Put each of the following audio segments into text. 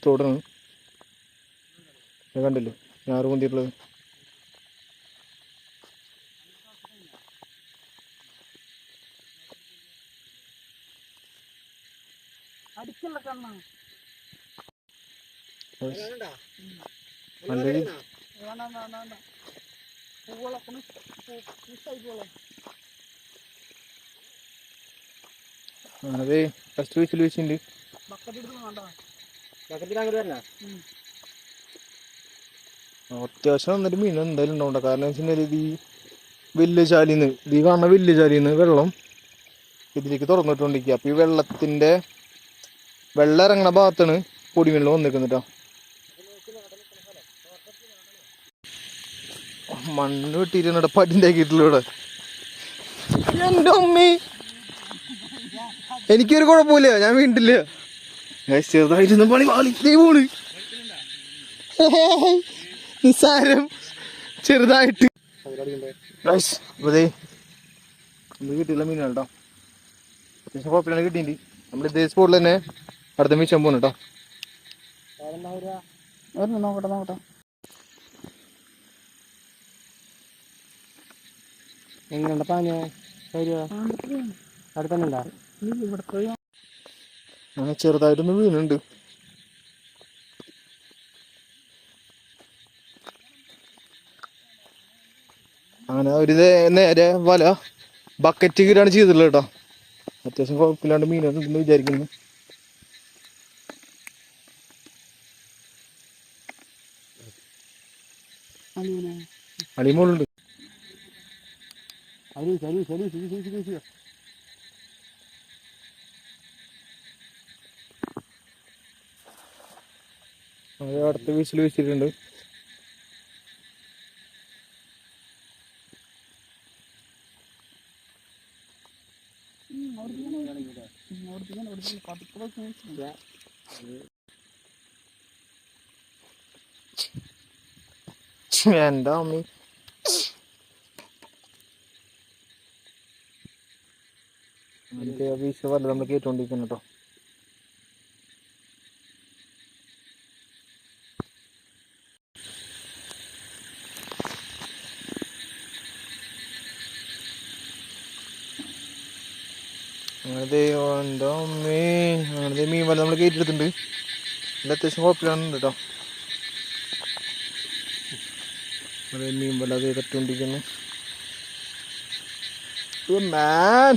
തോടാണ് കണ്ടില്ലേ ഞാറ് പൊന്തിയിട്ടുള്ളത്. അതെ ഫസ്റ്റ് വീട്ടിൽ വെച്ചിട്ടുണ്ട്. അത്യാവശ്യം നന്നായിട്ട് മീൻ എന്തായാലും ഉണ്ടാവണ്ട. കാരണം വെച്ചിട്ടുണ്ടെങ്കിൽ ഈ വലിയ ചാലിന്ന് ഈ കാണുന്ന വലിയ ചാലിന്ന് വെള്ളം ഇതിലേക്ക് തുറന്നിട്ടുണ്ടിരിക്കുക. അപ്പൊ ഈ വെള്ളത്തിന്റെ വെള്ളം ഇറങ്ങണ ഭാഗത്താണ് പൊടിമീനുകൾ വന്നിരിക്കുന്നുട്ടോ. മണ്ണ് വെട്ടിയിട്ട് പടിണ്ടാക്കിയിട്ടുള്ള ഇവിടെ. എന്റെ അമ്മേ എനിക്കൊരു കുഴപ്പമില്ല, ഞാൻ വീണ്ടില്ല. ചെറുതായിട്ടൊന്ന് പണി വാളിത്തേ പോണ്. നിസ്സാരം ചെറുതായിട്ട് കിട്ടിയില്ല മീനാണ് കേട്ടോ. അത്യാവശ്യം കുഴപ്പമില്ലാണ്ട് കിട്ടിയിട്ടുണ്ട്. നമ്മൾ ഇതേ സ്പോട്ടിൽ തന്നെ അടുത്ത മീൻ പോന്നു കേട്ടോ. നോക്കട്ടെ എങ്ങനെയുണ്ട് പാഞ്ഞ അടുത്തന്നെ അങ്ങനെ ചെറുതായിട്ടൊന്ന് വീണുണ്ട്. അങ്ങനെ ഒരു നേരെ വല ബക്കറ്റ് കീറാണ് ചെയ്തിട്ടുള്ളത് കേട്ടോ. അത്യാവശ്യം കുഴപ്പമില്ലാണ്ട് മീനുണ്ടെന്ന് വിചാരിക്കുന്നു. അളിമോളുണ്ട്. അത് അടുത്ത വീശിൽ വെച്ചിട്ടുണ്ട്. എന്റെ അമ്മ വീശ വല്ല നമ്മൾ കേട്ടോണ്ടിരിക്കുന്നു കേട്ടോ. അങ്ങനത്തെ എൻ്റെ അമ്മേ അങ്ങനത്തെ മീൻ വല്ല നമ്മൾ കയറ്റിയെടുത്തിട്ടുണ്ട്. നല്ല അത്യാവശ്യം കുഴപ്പമില്ലാണ്ട് കേട്ടോ. അതേ മീൻ വല്ല അത് തട്ടുകൊണ്ടിരിക്കുന്നു. മാൻ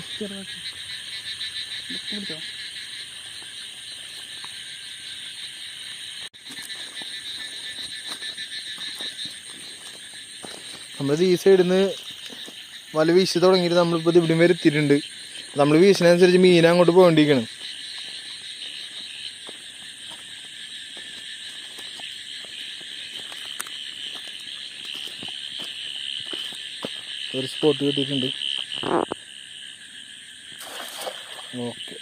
നമ്മളിത് ഈ സൈഡിൽ നിന്ന് വല വീശി തുടങ്ങിയിട്ട് നമ്മളിപ്പോൾ ഇവിടെ വരെ എത്തിയിട്ടുണ്ട്. നമ്മൾ വീശിനനുസരിച്ച് മീൻ അങ്ങോട്ട് പോകേണ്ടിരിക്കണം. ഒരു സ്പോട്ട് കിട്ടിയിട്ടുണ്ട്. ഓക്കെ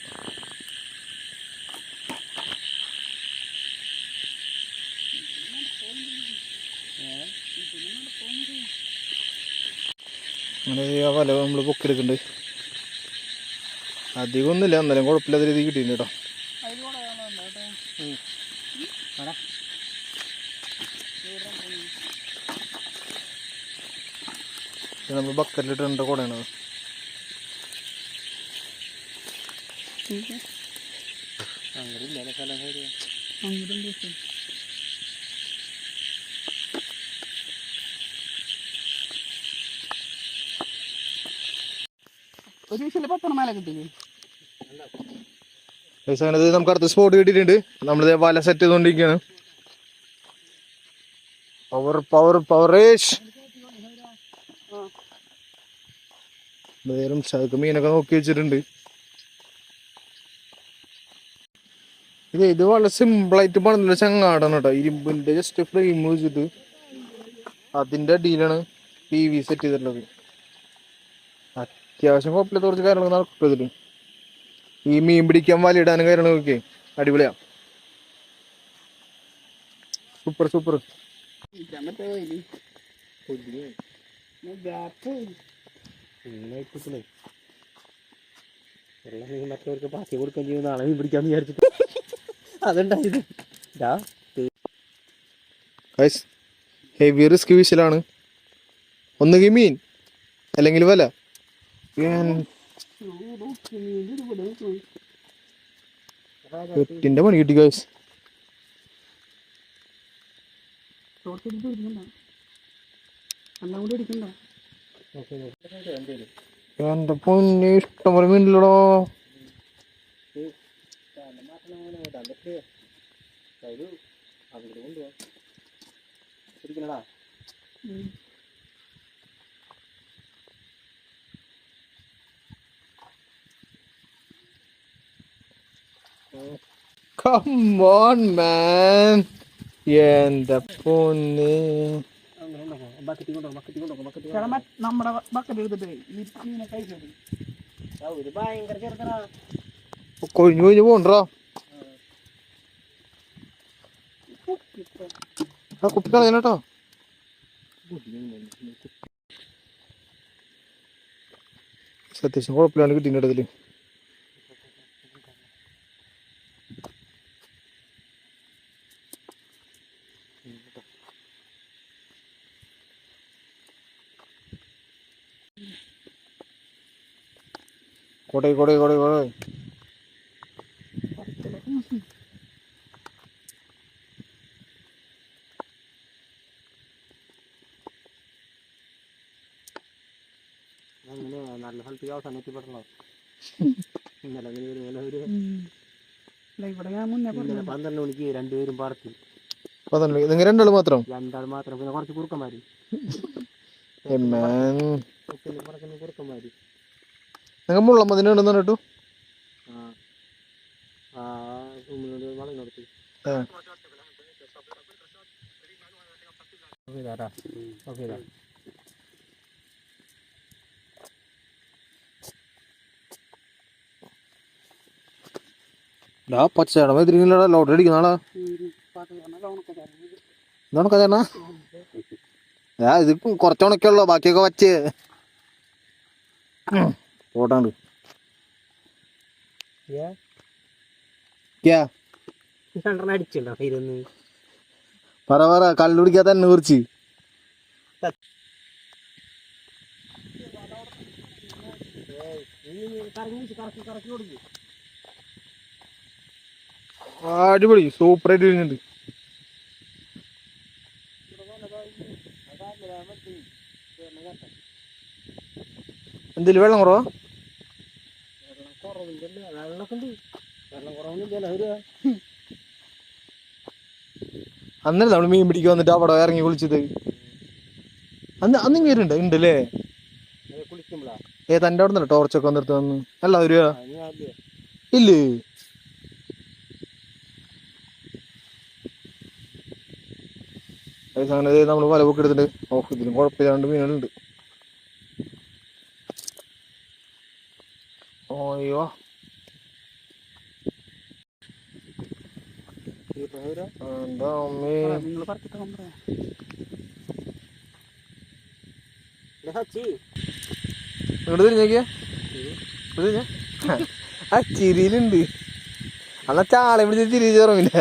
അങ്ങനെ ആ വല നമ്മൾ പൊക്കിയെടുക്കുന്നുണ്ട്. അധികം ഒന്നുമില്ല, എന്നാലും കുഴപ്പമില്ലാത്ത രീതിയിൽ കിട്ടിയിട്ടുണ്ട് കേട്ടോ. നമ്മൾ ബക്കറ്റിലിട്ടുണ്ട് കുടയാണത്. നമുക്ക് അടുത്ത സ്പോട്ട് കിട്ടിയിട്ടുണ്ട്. നമ്മളിത് വല സെറ്റ് ചെയ്തുകൊണ്ടിരിക്കുകയാണ്. പവർ പവർ പവറേഷ് നേരം മീനൊക്കെ നോക്കി വെച്ചിട്ടുണ്ട്. ഇത് വളരെ സിമ്പിളായിട്ട് പണിതില്ല ചങ്ങാടാണ് കേട്ടോ. ഇരുമ്പിന്റെ ജസ്റ്റ് ഫ്രെയിം വെച്ചിട്ട് അതിന്റെ അടിയിലാണ് PV സെറ്റ് ചെയ്തിട്ടുള്ളത്. അത്യാവശ്യം കുഴപ്പമില്ലാത്ത കുറച്ച് കാര്യങ്ങൾ നടക്കുന്നത്. ഈ മീൻ പിടിക്കാൻ വലയിടാനും കാര്യങ്ങളൊക്കെ അടിപൊളിയാ. Super super. മറ്റവർക്ക് പാത്തി കൊടുക്കുകയും ചെയ്യും നാളെ മീൻ പിടിക്കാന്ന് വിചാരിച്ചിട്ട് അതുണ്ടായത്. Heavy risk വീശലാണ്. ഒന്നുകിൽ മീൻ അല്ലെങ്കിൽ വല. എട്ടിന്റെ പണി കിട്ടി ഗൈസ്. എന്റെ പൊന്നെ ഇഷ്ടംപോലെ മീനില്ലടോ. Come on man. എന്റെ പൊന്നെ നമ്മുടെ ബക്കറ്റ് എടുത്തിട്ട് മീനെ കഴിച്ചത് ഭയങ്കര ചെറുക്കനാ. കൊഴിഞ്ഞു കൊഴിഞ്ഞു പോണ്ടോ. ആ കുപ്പി കളയണട്ടോ. അത്യാവശ്യം കുഴപ്പമില്ലാണ്ട് കിട്ടിൻ്റെ ഇടത്തില്. കോടേ കോടേ കോടേ കോടേ. നല്ല സ്ഥലത്തേക്ക് അവസാനം എത്തിപ്പെടണോ. ഇവിടെ ഞാൻ മുന്നേ 12 മണിക്ക് രണ്ടുപേരും പാടത്തി. 12 മണിക്ക് നിങ്ങൾ രണ്ടാൾ മാത്രം? രണ്ടാൾ മാത്രം. പിന്നെ കുറച്ച് കുറുക്കന്മാര് കുറുക്കന്മാര് നിങ്ങൾ മുള്ളമ്മതിനുണ്ടെന്ന് പറഞ്ഞിട്ടു. വളർത്തി പച്ചട എതിരില്ലടാ. ലോട്ടറി അടിക്കുന്ന ആളാ. ഇതാണ് കഥ. ഇത് കുറച്ചുണക്കുള്ളോ, ബാക്കിയൊക്കെ വച്ച് പോട്ടാണ്ട്. പറ പറ. കള്ളുടിക്കാ തന്നെ കുറിച്ച് അടിപൊളി സൂപ്പറായിട്ട് വരുന്നുണ്ട്. എന്തേലും വെള്ളം കുറവാ? അന്നല്ലേ നമ്മള് മീൻ പിടിക്കാൻ വന്നിട്ട് അവിടെ ഇറങ്ങി കുളിച്ചത്. അന്ന് ഇങ്ങേരുണ്ട് ഉണ്ടല്ലേ? തന്റെ അവിടെ നിന്നല്ലേ ടോർച്ചൊക്കെ വന്നിട്ട് വന്ന്? അല്ല വരുക ഇല്ലേ? അങ്ങനെ നമ്മള് വല പൊക്കി എടുത്തിട്ട് ഇതിലും കുഴപ്പമില്ലാണ്ട് മീനുകളുണ്ട്. ഓയ്യോ എന്താ അമ്മേ. ഇങ്ങോട്ട് തിരിഞ്ഞേക്കിയ ആ ചിരിയിലുണ്ട്. അന്നാ ചാളെ പിടിച്ച് ചിരി ചോറമില്ല.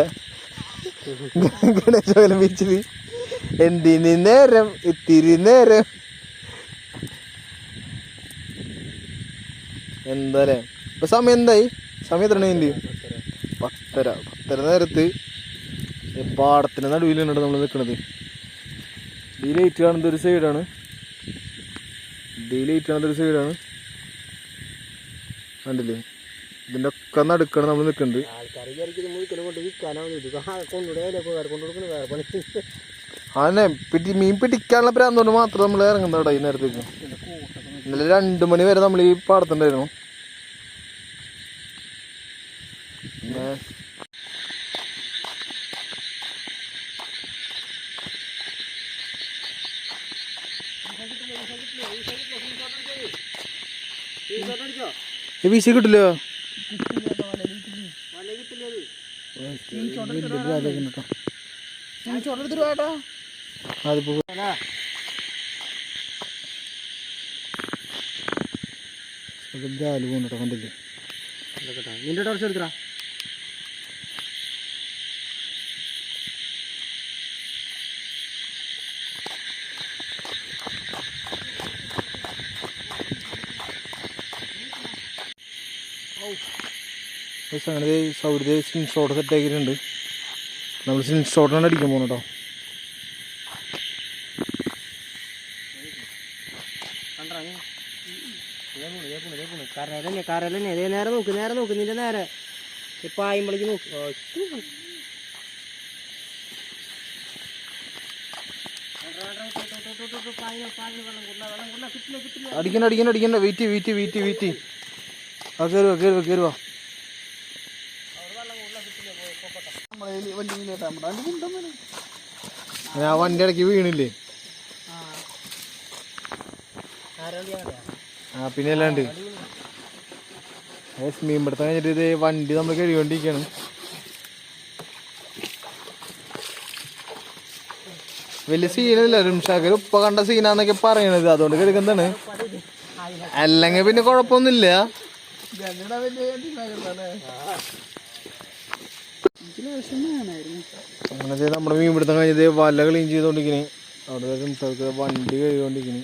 ഗണേശോലം പിരിച്ചത് എന്തിന് നേരം ഇത്തിരി നേരം. എന്താല്ലേ ഇപ്പൊ സമയം എന്തായി? സമയം എത്ര മണിയുണ്ട്? 10:30 നേരത്ത് പാടത്തിന്റെ നടുവിലാണ് നമ്മൾ നിൽക്കുന്നത്. ഈ ലൈറ്റ് കാണുന്ന ഒരു സൈഡാണ്. കണ്ടില്ലേ? ഇതിന്റെ ഒക്കെ നടുക്കാണ് നമ്മൾ നിൽക്കുന്നത്. അതന്നെ മീൻ പിടിക്കാനുള്ള പ്രാന്തോണ്ട് മാത്രം നമ്മൾ ഇറങ്ങുന്നത് അവിടെ ഈ നേരത്തേക്ക്. ഇന്നലെ 2 മണി വരെ നമ്മൾ ഈ പാടത്തുണ്ടായിരുന്നു. പിന്നെ വീശ കിട്ടില്ല. അതിപ്പോ പോകണ്ടോ കണ്ടില്ലേ? നിന്റെ ടോർച്ച് എടുക്കടാ. അങ്ങനെ സൗകര്യ സ്ക്രീൻ ഷോട്ട് സെറ്റ് ആക്കിയിട്ടുണ്ട്. നമ്മൾ സ്ക്രീൻ ഷോട്ടാണ് അടിക്കാൻ പോകുന്നത് കേട്ടോ. നേരെ നോക്ക് നിന്റെ നേരെ പായുമ്പോഴേക്ക് നോക്ക്. അടിക്കണ്ട വെയിറ്റ്. ആ കയറുക. ഞാൻ വണ്ടി ഇടയ്ക്ക് വീണില്ലേ? ആ പിന്നെ അല്ലാണ്ട് മീൻ പിടുത്തം കഴിഞ്ഞിട്ട് ഇത് വണ്ടി നമ്മൾ കഴുകൊണ്ടിരിക്കുകയാണ്. വലിയ സീനല്ല, ഷാക്കർ ഉപ്പ കണ്ട സീനാന്നൊക്കെ പറയണത്, അതുകൊണ്ട് കഴുകുന്നതാണ്. അല്ലെങ്കിൽ പിന്നെ കുഴപ്പമൊന്നുമില്ല. അങ്ങനെ നമ്മുടെ മീൻ പിടുത്തം കഴിഞ്ഞത് വല ക്ലീൻ ചെയ്തോണ്ടിരിക്കണേ. അവിടെ ഷാക്കർ വണ്ടി കഴുകൊണ്ടിരിക്കണേ.